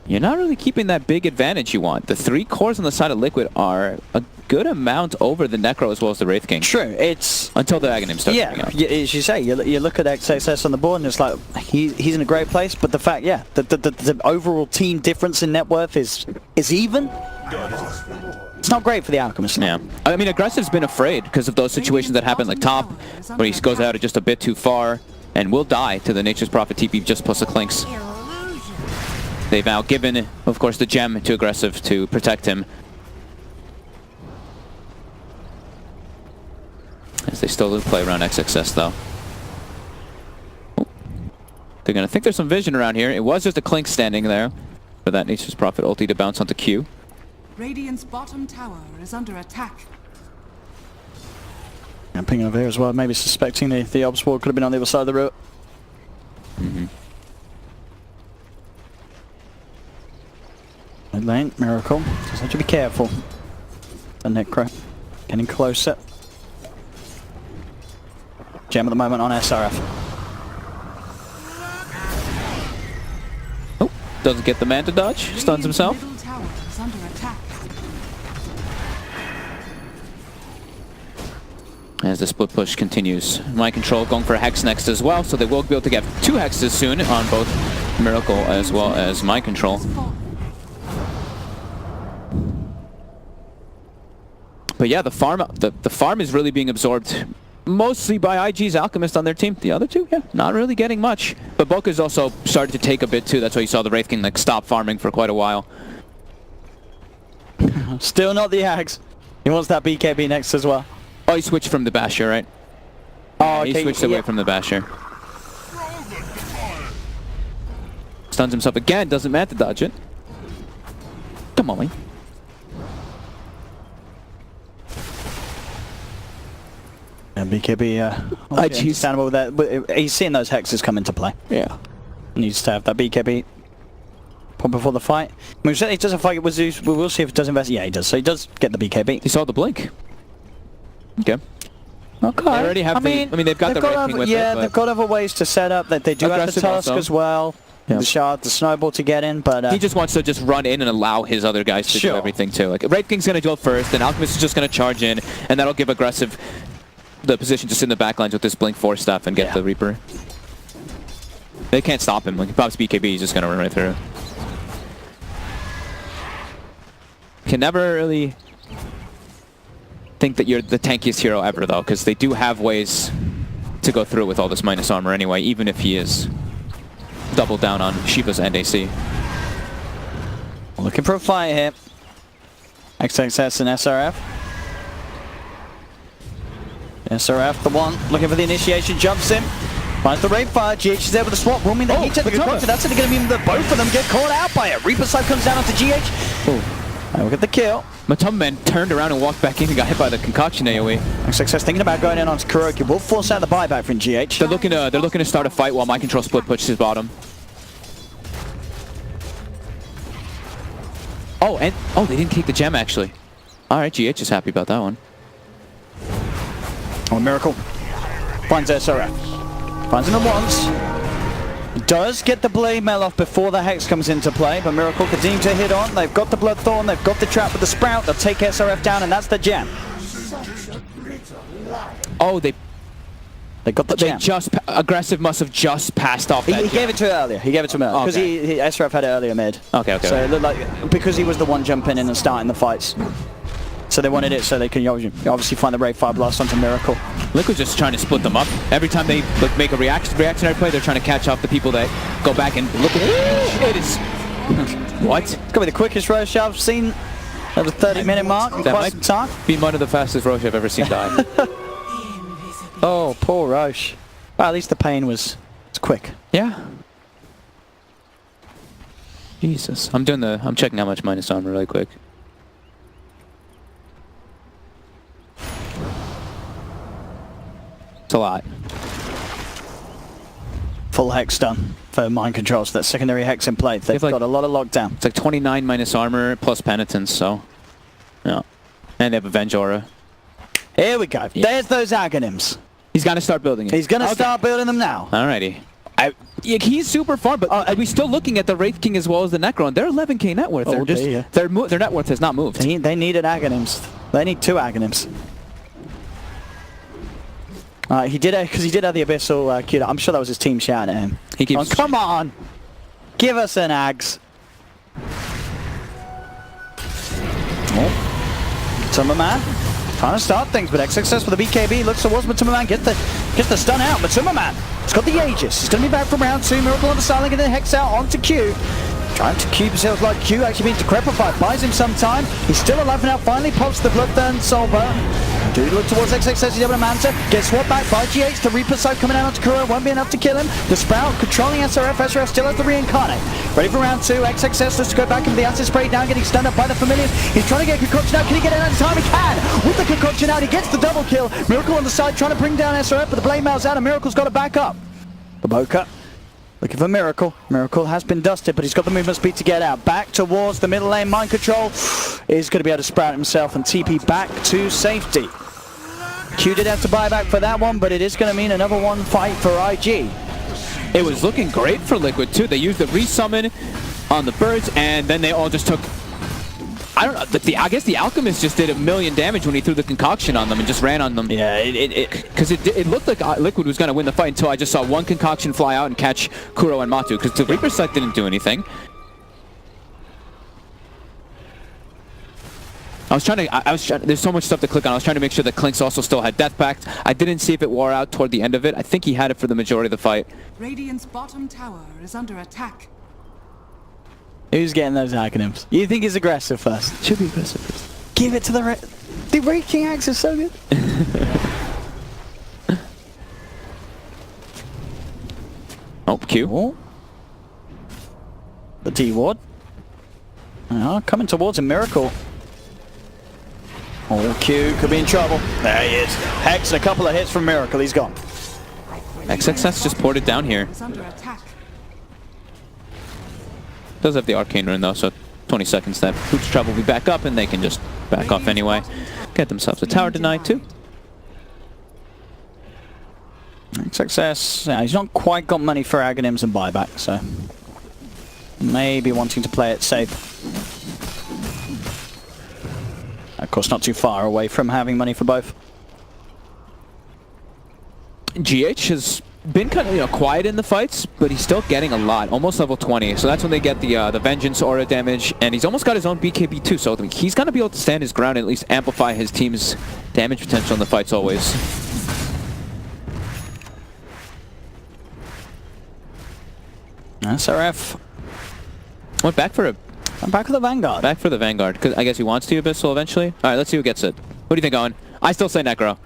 you're not really keeping that big advantage you want. The 3 cores on the side of Liquid are a good amount over the Necro as well as the Wraith King. True, it's... Until the Aghanim starts coming out. As you say, you look at XXS on the board and it's like, he's in a great place, but the fact, the overall team difference in net worth is even. It's not great for the Alchemist. Yeah. I mean, Aggressive's been afraid because of those situations that happen like top, where he goes out just a bit too far and will die to the Nature's Prophet TP just plus the Clinks. They've now given, of course, the gem to Aggressive to protect him. As they still do play around XXS though. Oh. They're gonna think there's some vision around here. It was just a Clink standing there. For that Nature's Prophet ulti to bounce onto Q. Radiant's bottom tower is under attack. I'm pinging over here as well, maybe suspecting the Obs ward could have been on the other side of the route. Mid lane, Miracle. Just have to be careful. The Necro getting closer. Gem at the moment on SRF. Oh, doesn't get the man to dodge. Stuns himself. Middle tower is under attack. As the split push continues. Mind Control going for a Hex next as well, so they will be able to get 2 Hexes soon on both Miracle as well as Mind Control. But yeah, the farm is really being absorbed mostly by IG's Alchemist on their team. The other two, yeah, not really getting much. But Boka's also started to take a bit too. That's why you saw the Wraith King like stop farming for quite a while. Still not the Axe. He wants that BKB next as well. Oh, he switched from the Basher, right? Oh, He switched away from the Basher. Stuns himself again, doesn't matter to dodge it. Come on, man. And BKB, understandable with that. But he's seeing those hexes come into play. Yeah. Needs to have that BKB pop before the fight. I mean, he doesn't fight with Zeus. We will see if it does invest. Yeah, he does. So he does get the BKB. He saw the blink. Okay. Okay. They already have they've got the Wraith King with it, they've got other ways to set up. That they do have the Aggressive task also. as well. Yeah. The shard, the snowball to get in, but he just wants to just run in and allow his other guys to do everything too. Like Wraith King's gonna go first, then Alchemist is just gonna charge in, and that'll give aggressive the position just in the backlines with this Blink 4 stuff and get the Reaper. They can't stop him. Like if he pops BKB, he's just gonna run right through. Can never really think that you're the tankiest hero ever though, because they do have ways to go through with all this minus armor anyway, even if he is double down on Shiva's and AC. Looking for a fight here. XXS and SRF. SRF, the one looking for the initiation, jumps in. Finds the raid fire. GH is there with the swap. Will mean that he took the good control. That's going to mean that both of them get caught out by it. Reaper Scythe comes down onto GH. And we'll get the kill. Matumman turned around and walked back in and got hit by the concoction AoE. XXS thinking about going in onto Kuroki. Will force out the buyback from GH. They're looking to start a fight while Mind Control split pushes his bottom. Oh, and they didn't kick the gem actually. All right, GH is happy about that one. Oh, Miracle finds SRF. Finds him at once. Does get the Blade Mail off before the Hex comes into play, but Miracle continues to hit on. They've got the Bloodthorn, they've got the trap with the Sprout. They'll take SRF down, and that's the gem. Oh, they got the gem. Aggressive must have just passed off. He gave it to her earlier. He gave it to him earlier because SRF had it earlier mid. Okay. So it looked like because he was the one jumping in and starting the fights. So they wanted it so they can obviously find the Ray Fire Blast onto Miracle. Liquid's just trying to split them up. Every time they make a reactionary play, they're trying to catch off the people that go back and look at it. It is... What? It's going to be the quickest Roche I've seen at the 30-minute mark in quite some time. Be one of the fastest Roche I've ever seen die. Oh, poor Roche. Well, at least the pain was quick. Yeah. Jesus. I'm checking how much minus armor really quick. It's a lot. Full Hex done for Mind Control, so that secondary Hex in play. They've got a lot of lockdown. It's like 29 minus armor plus penitence, so... Yeah. And they have Avenge Aura. Here we go. Yeah. There's those Aghanims. He's got to start building it. He's going to start building them now. Alrighty. He's super farm, but are we still looking at the Wraith King as well as the Necron? They're 11k net worth. Their net worth has not moved. They needed Aghanims. They need 2 Aghanims. He did it because he did have the Abyssal queued up. I'm sure that was his team shouting at him. He keeps... come on! Give us an Ags. Matumman trying to start things, but XXS with the BKB looks towards Matumman, gets the stun out. Matumman has got the Aegis. He's going to be back from round 2. Miracle on the silent, and then Hex out onto Q. Trying to cube himself like Q, actually being decrepified. Buys him some time. He's still alive now. Finally pops the Bloodthorn Soul Burn. Do look towards XXS, he's able to Manta. Gets swapped back by GH. The Reaper side coming out onto Kuro. Won't be enough to kill him. The Sprout controlling SRF. SRF still has the reincarnate. Ready for round 2. XXS lets go back into the acid spray down, getting stunned up by the familiars. He's trying to get concoction out. Can he get it out in time? He can. With the concoction out, he gets the double kill. Miracle on the side trying to bring down SRF, but the blade mail's out and Miracle's got to back up. Baboka looking for Miracle. Miracle has been dusted, but he's got the movement speed to get out. Back towards the middle lane. Mind control is going to be able to sprout himself and TP back to safety. Q did have to buy back for that one, but it is going to mean another one fight for IG. It was looking great for Liquid too. They used the resummon on the birds, and then they all just took... I don't know. I guess the Alchemist just did 1,000,000 damage when he threw the concoction on them and just ran on them. Yeah, because it looked like Liquid was going to win the fight until I just saw one concoction fly out and catch Kuro and Matu, because the Reaper side didn't do anything. I was trying. There's so much stuff to click on. I was trying to make sure that Clinkz also still had Death Pact. I didn't see if it wore out toward the end of it. I think he had it for the majority of the fight. Radiant's bottom tower is under attack. Who's getting those acronyms? You think he's aggressive first? Should be aggressive first. Give it to the Wraith King Axe is so good. Oh, Q. Oh. The D-Ward. Coming towards a Miracle. Oh, Q could be in trouble. There he is. Hex and a couple of hits from Miracle. He's gone. XXS just poured it down here. Is under attack. Does have the Arcane Rune though, so 20 seconds that Boots Trap will be back up and they can just back off anyway. Get themselves a tower denied too. Success. Yeah, he's not quite got money for Aghanims and buyback, so maybe wanting to play it safe. Of course, not too far away from having money for both. GH has been kind of quiet in the fights, but he's still getting a lot, almost level 20. So that's when they get the Vengeance aura damage, and he's almost got his own BKB too. So he's gonna be able to stand his ground and at least amplify his team's damage potential in the fights always. SRF went back for back for the Vanguard. Back for the Vanguard, because I guess he wants to Abyssal eventually. All right, let's see who gets it. What do you think, Owen? I still say Necro.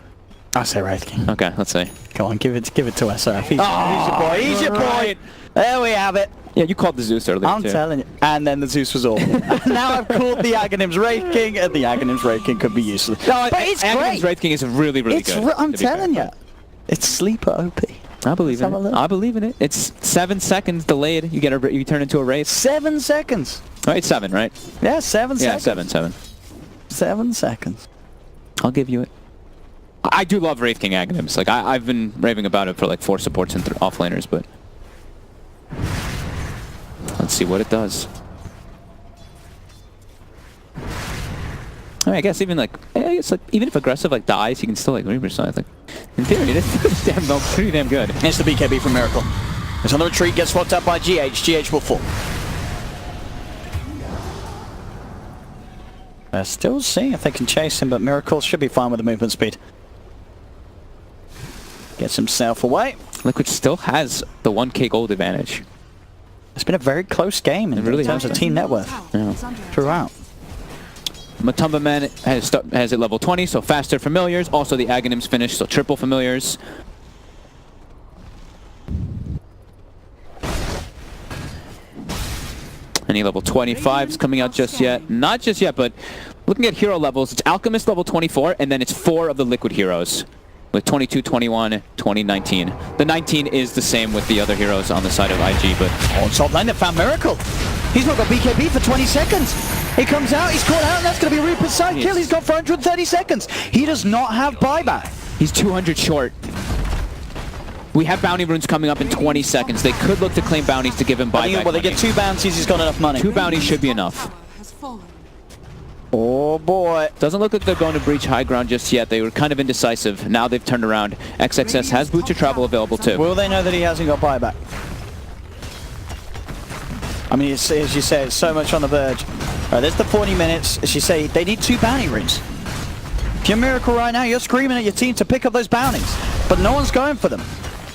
I say Wraith King. Okay, let's see. Come on, give it to SRF. He's your boy. He's your boy. There we have it. Yeah, you called the Zeus earlier I'm too. telling you. And then the Zeus was awful. Now I've called the Aghanims Wraith King, and the Aghanims Wraith King could be useless. No, but it's Aghanims great. Wraith King is really, really good. I'm telling you. It's sleeper OP. I believe in it. I believe in it. It's 7 seconds delayed. You turn into a Wraith. 7 seconds. Right, 7, right? Yeah, 7 Yeah, seconds. 7. 7 seconds. I'll give you it. I do love Wraith King Aghanims. Like I've been raving about it for like 4 supports and offlaners, but let's see what it does. I mean, I guess even even if aggressive like dies, he can still like Reaper side. Like in theory, it's pretty damn good. It's the BKB from Miracle. It's on the retreat, gets swapped up by GH. GH will fall. They're still seeing if they can chase him, but Miracle should be fine with the movement speed. Gets himself away. Liquid still has the 1k gold advantage. It's been a very close game in terms of team net worth throughout. Matumba Man has it level 20, so faster familiars. Also the Aghanims finish, so triple familiars. Any level 25s coming out just yet? Not just yet, but looking at hero levels, it's Alchemist level 24, and then it's 4 of the Liquid heroes. With 22, 21, 20, 19. The 19 is the same with the other heroes on the side of IG, but... Oh, top lane, they found Miracle. He's not got BKB for 20 seconds. He comes out, he's caught out, and that's going to be Reaper's side kill. He's got 430 seconds. He does not have buyback. He's 200 short. We have bounty runes coming up in 20 seconds. They could look to claim bounties to give him buyback. Well, they get 2 bounties, he's got enough money. 2 bounties should be enough. Oh boy. Doesn't look like they're going to breach high ground just yet. They were kind of indecisive. Now they've turned around. XXS has Boots of Travel available too. Will they know that he hasn't got buyback? I mean, as you say, it's so much on the verge. Right, there's the 40 minutes. As you say, they need 2 bounty runes. If you're Miracle right now, you're screaming at your team to pick up those bounties. But no one's going for them.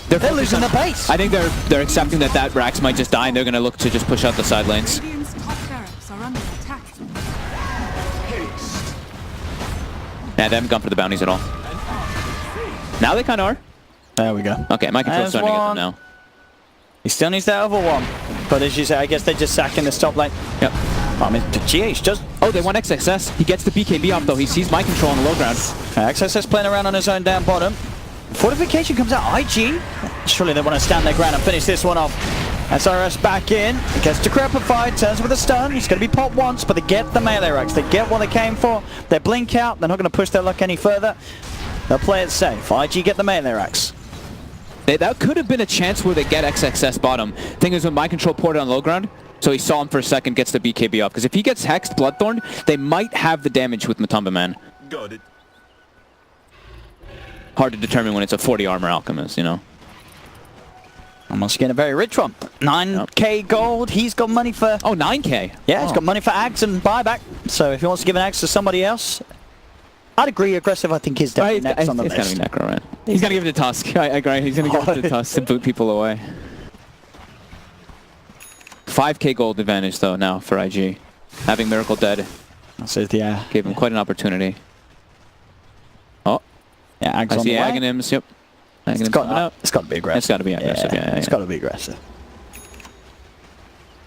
They're losing the base. I think they're accepting that Rax might just die, and they're going to look to just push out the side lanes. Nah, they haven't gone for the bounties at all. Now they kind of are. There we go. Okay, my control's There's starting to get one. them now. He still needs that other one. But as you say, I guess they're just sacking the top lane. Yep. I mean, the GH does... Oh, they want XXS. He gets the BKB off, though. He sees my control on the low ground. XSS playing around on his own down bottom. Fortification comes out. IG. Surely they want to stand their ground and finish this one off. SRS back in. It gets decrepified. Turns with a stun. He's going to be popped once, but they get the melee racks. They get what they came for. They blink out. They're not going to push their luck any further. They'll play it safe. IG get the melee racks. That could have been a chance where they get XXS bottom. Thing is, when my control ported on low ground, so he saw him for a second, gets the BKB off. Because if he gets Hexed, Bloodthorn, they might have the damage with Matumba Man. Got it. Hard to determine when it's a 40 armor alchemist, you know. Almost getting a very rich one. 9k gold. He's got money for... Oh, 9k? Yeah, he's got money for ags and buyback. So if he wants to give an ags to somebody else, I'd agree. Aggressive, I think, is definitely next on the list. It's gotta be Necro, right? He's gonna give it to Tusk. I agree. He's gonna give it to Tusk to boot people away. 5k gold advantage, though, now for IG. Having Miracle dead That's it, yeah. gave him quite an opportunity. Oh, Yeah, ags I on see the way. Aghanims. Yep. It's Aghanims coming up. got to be aggressive. It's got to be aggressive, yeah. It's got to be aggressive.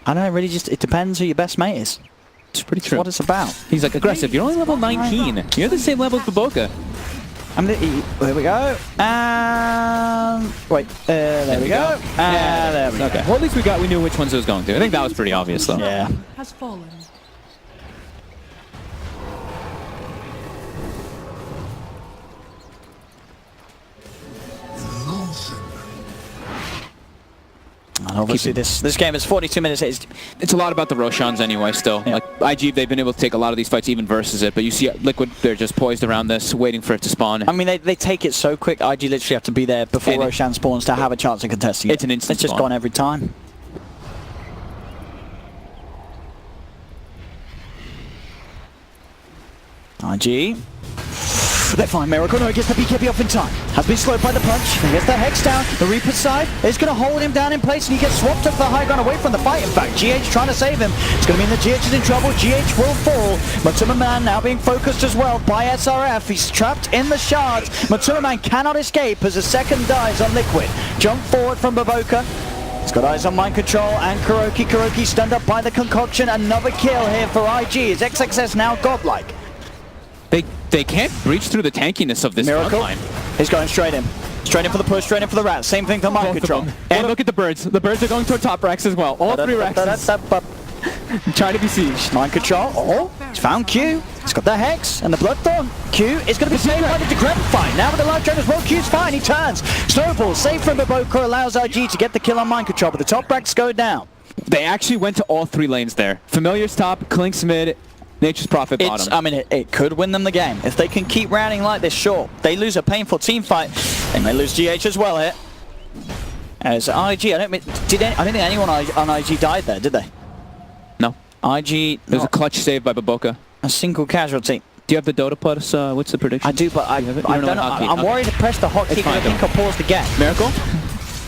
I don't know, really just, it depends who your best mate is. It's pretty It's true. what it's about. He's like, aggressive. You're only level 19. You're the same level as Baboka. There we go. And... Wait, there we go. And there we go. Okay. Well, at least we knew which ones it was going to. I think that was pretty obvious, though. Yeah. Has fallen. And obviously this game is 42 minutes. It's a lot about the Roshans anyway, still. Yeah. Like, IG, they've been able to take a lot of these fights even versus it, but you see Liquid, they're just poised around this, waiting for it to spawn. I mean, they take it so quick. IG literally have to be there before And Roshan spawns to have a chance of contesting it. It's an instant It's just spawn. gone every time. IG. They find Miracle. No, he gets the BKB off in time. Has been slowed by the punch. He gets the Hex down. The Reaper's side is going to hold him down in place, and he gets swapped up the high ground away from the fight. In fact, GH trying to save him. It's going to mean that GH is in trouble. GH will fall. Matumba Man now being focused as well by SRF. He's trapped in the shards. Matumba Man cannot escape as a second dies on Liquid. Jump forward from Baboka. He's got eyes on mind control and Kuroki. Kuroki stunned up by the concoction. Another kill here for IG. Is XXS now godlike? They can't breach through the tankiness of this Miracle. front line. He's going straight in. Straight in for the push, straight in for the rat. Same thing for mind Both of control. them. And look at the birds. The birds are going toward top racks as well. All three racks trying to be sieged. Mind control. Oh, he's found Q. He's got the Hex and the Bloodthorn. Q is going to be saved by the Decrepify. Now with the life drain as well, Q's fine. He turns. Snowball, saved from Baboka, allows IG to get the kill on mind control, but the top racks go down. They actually went to all three lanes there. Familiar's top, Klink's mid, Nature's Prophet bottom. I mean, it could win them the game. If they can keep rounding like this, sure. They lose a painful team fight. They may lose GH as well here. As IG, I don't think anyone on IG died there, did they? No. IG, There's a not clutch save by Baboka. a single casualty. Do you have the Dota plus, what's the prediction? I do, but I You don't know know. hotkey. I'm worried to press the hotkey because I fine, think I'll pause the game. Miracle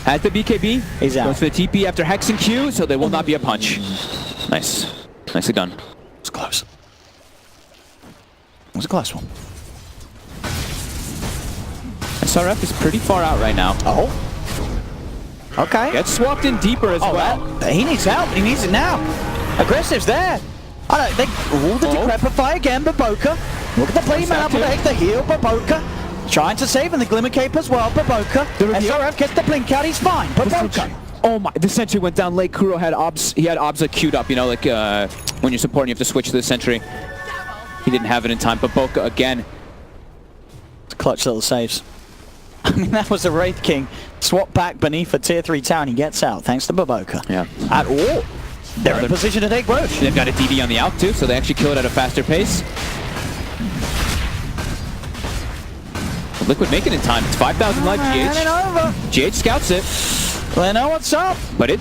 has the BKB. He's out. Goes for the TP after Hex and Q, so there will not be a punch. Nice. Nicely done. It's close. It was a close one. SRF is pretty far out right now. Oh. Okay. Gets swapped in deeper as well. He needs help. He needs it now. Aggressive's there. I don't think. Oh, the Decrepify again, Baboka. Look at the play man up with the Hex, the heal, Baboka. Trying to save, and the Glimmer Cape as well, Baboka. SRF gets the blink out, he's fine. Baboka. Oh my, the sentry went down late. Kuro had he had Obza queued up, you know, like when you're supporting, you have to switch to the sentry. He didn't have it in time. Baboka again. It's clutch little saves. I mean, that was a Wraith King. Swap back beneath a tier 3 tower and he gets out, thanks to Baboka. Yeah. At all. They're in position to take Roche. They've got a DD on the out too, so they actually kill it at a faster pace. Liquid make it in time. It's 5,000 life And it over. GH scouts it, They know what's up. but it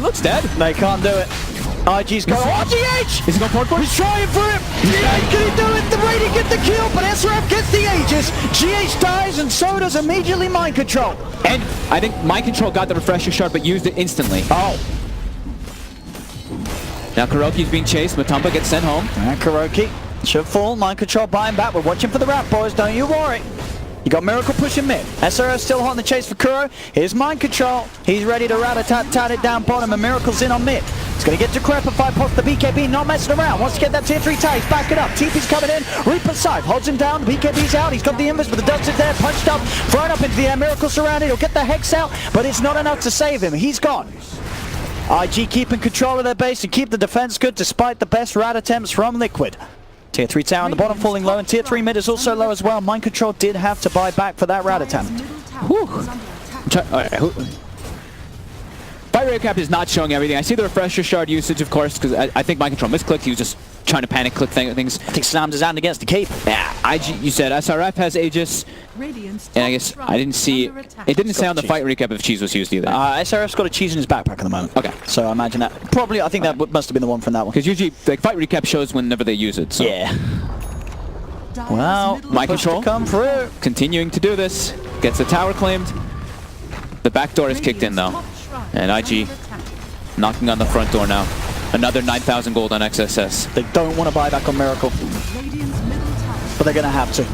looks dead. They can't do it. IG's going. Oh, GH! Is he going forward for it? He's trying for it. GH, can he do it? The Raiden gets the kill, but SRF gets the Aegis. GH dies, and so does immediately Mind Control. And I think Mind Control got the refresher shard, but used it instantly. Oh. Now Kuroki's being chased. Matumba gets sent home. And Kuroki Should fall. Mind control buying back. We're watching for the wrap, boys. Don't you worry. You got Miracle pushing mid. SRO still hot in the chase for Kuro. Here's Mind Control. He's ready to rat-a-tat-tat it down bottom, and Miracle's in on mid. He's going to get decrepified past the BKB, not messing around. Wants to get that tier 3 tag. He's backing up. TP's coming in. Reaper's side holds him down. The BKB's out. He's got the invis, but the dust is there. Punched up. Thrown up into the air. Miracle surrounded. He'll get the Hex out, but it's not enough to save him. He's gone. IG keeping control of their base and keep the defense good despite the best rat attempts from Liquid. Tier 3 tower on the bottom falling low, and Tier 3 mid is also low as well. Mind Control did have to buy back for that rat attempt. Fight rate cap is not showing everything. I see the refresher shard usage, of course, because I think Mind Control misclicked. He was just trying to panic click things. I think slammed his hand against the cape. Yeah, IG, you said SRF has Aegis, and I guess I didn't see, it didn't say on the fight recap if cheese was used either. SRF's got a cheese in his backpack at the moment. Okay. So I imagine that, probably, I think that must have been the one from that one. Because usually, like, fight recap shows whenever they use it, so. Yeah. Well, Mind Control come through. Continuing to do this. Gets the tower claimed. The back door is kicked in though. And IG knocking on the front door now. Another 9,000 gold on XSS. They don't want to buy back on Miracle, but they're going to have to.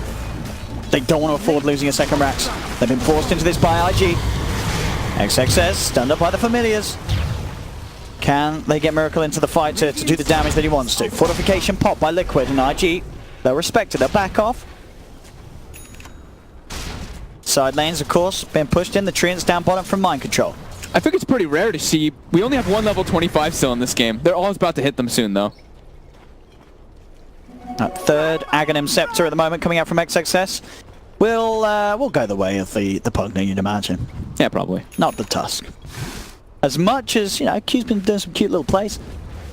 They don't want to afford losing a second Rax. They've been forced into this by IG. XXS stunned up by the Familiars. Can they get Miracle into the fight to do the damage that he wants to? Fortification pop by Liquid, and IG, they'll respect it. They'll back off. Side lanes, of course, being pushed in. The Treants down bottom from Mind Control. I think it's pretty rare to see. We only have one level 25 still in this game. They're always about to hit them soon, though. That third Aghanim Scepter at the moment coming out from XXS. We'll go the way of the Pugner, you'd imagine. Yeah, probably. Not the Tusk. As much as, you know, Q's been doing some cute little plays.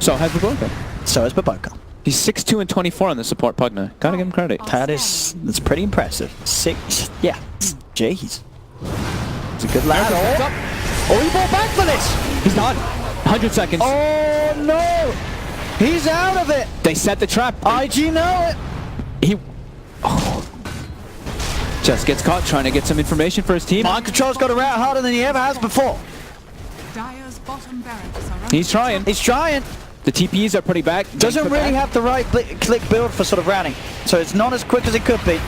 So has Baboka. So has Baboka. He's 6'2" and 24 on the support Pugner. Gotta give him credit. That's pretty impressive. Yeah. Jeez. It's a good lad. Oh, he brought back for this! He's done. 100 seconds. Oh, no! He's out of it! They set the trap. IG know it! He... Oh. Just gets caught trying to get some information for his team. Mind Control's got a route harder than he ever has before. Dire's bottom barracks are He's trying. He's trying. The TPs are pretty back. Doesn't really have the right click build for sort of routing. So it's not as quick as it could be.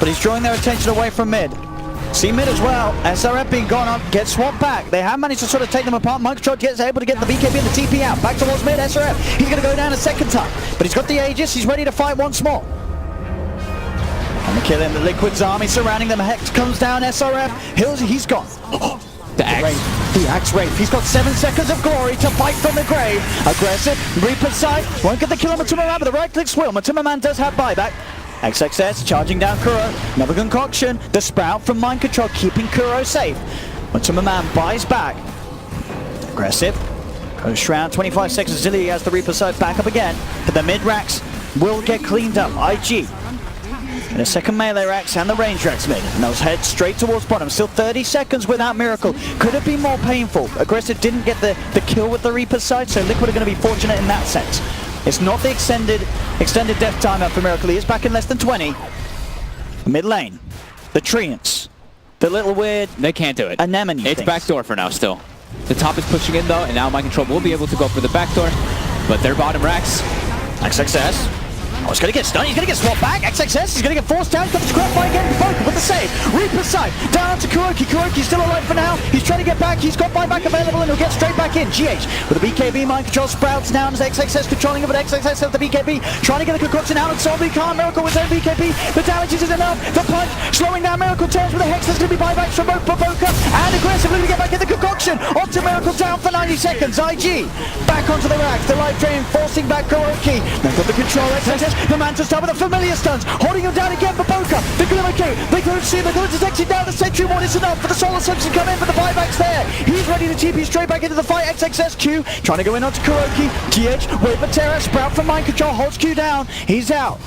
But he's drawing their attention away from mid. See mid as well. SRF being gone up, gets swapped back. They have managed to sort of take them apart. Mind Control gets able to get the BKB and the TP out. Back towards mid, SRF. He's going to go down a second time. But he's got the Aegis. He's ready to fight once more. And they're killing the Liquid's army surrounding them. Hex comes down, SRF. He's gone. The axe. The axe Wraith. He's got 7 seconds of glory to fight from the grave. Aggressive. Reaper's side. Won't get the kill on Matuma, but the right click will. Matuma does have buyback. XXS charging down Kuro. Another concoction. The Sprout from Mind Control keeping Kuro safe. Matuma buys back. Aggressive. Goes Shroud. 25 seconds. Zilly has the Reaper side back up again. But the mid racks will get cleaned up. IG. And a second melee racks and the range racks mid. And those head straight towards bottom. Still 30 seconds without Miracle. Could have been more painful. Aggressive didn't get the kill with the Reaper side, so Liquid are going to be fortunate in that sense. It's not the extended death timeout for Miracle. He is back in less than 20. Mid lane. The Treants. The little weird... They can't do it. Anemone It's things. backdoor for now still. The top is pushing in though, and now Mind Control will be able to go for the backdoor. But their bottom racks. XXS. Oh, he's going to get stunned. He's going to get swapped back. XXS. He's going to get forced down. Comes scrap by again. Both with the save. Reaper's side. Down to Kuroki. Kuroki's still alive for now. He's trying to get back. He's got buyback available and he'll get straight back in. GH with the BKB. Mind Control sprouts down as XXS controlling it, but XXS has the BKB. Trying to get the concoction out and solve. He can't. Miracle with their BKB. The damage isn't enough. The punch slowing down Miracle. Turns with the Hex. There's going to be buybacks from both Baboka and aggressively to get back in the concoction. Onto Miracle down for 90 seconds. IG back onto the racks. The life drain forcing back Kuroki. They've got the control. XXS. The Mantis start with the familiar stuns. Holding him down again for Boka. The Glimmer King. They don't see him. They're going to detect him down. The Sentry Ward is enough for the Solar Substance to come in, but the buyback's there. He's ready to TP straight back into the fight. XXSQ trying to go in onto Kuroki. GH wait for Terra. Sprout from Mind Control holds Q down. He's out.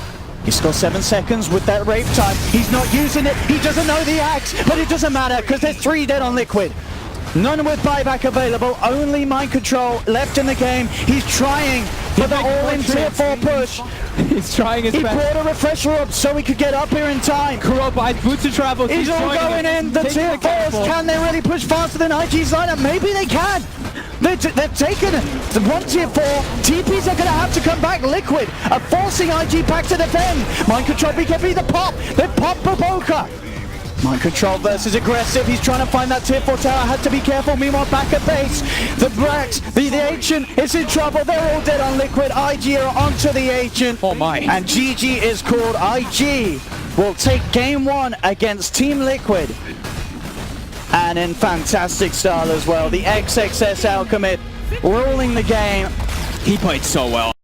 He's got 7 seconds with that Rave time. He's not using it. He doesn't know the axe, but it doesn't matter because there's 3 dead on Liquid. None with buyback available. Only Mind Control left in the game. He's trying for the all-in tier 4 push. He's trying his He best. brought a refresher up so he could get up here in time. Kuro buys boots of travel. He's all going in. The tier 4s, can they really push faster than IG's lineup? Maybe they can. They've taken the 1 tier 4. TPs are going to have to come back. Liquid are forcing IG back to defend. Mind Control BKB, the pop. They've popped Baboka. Mind Control versus aggressive. He's trying to find that tier 4 tower. Had to be careful. Meanwhile, back at base. The Brax, the Ancient is in trouble. They're all dead on Liquid. IG are onto the Ancient. Oh my. And GG is called. IG will take game 1 against Team Liquid. And in fantastic style as well. The XXS Alchemist ruling the game. He played so well.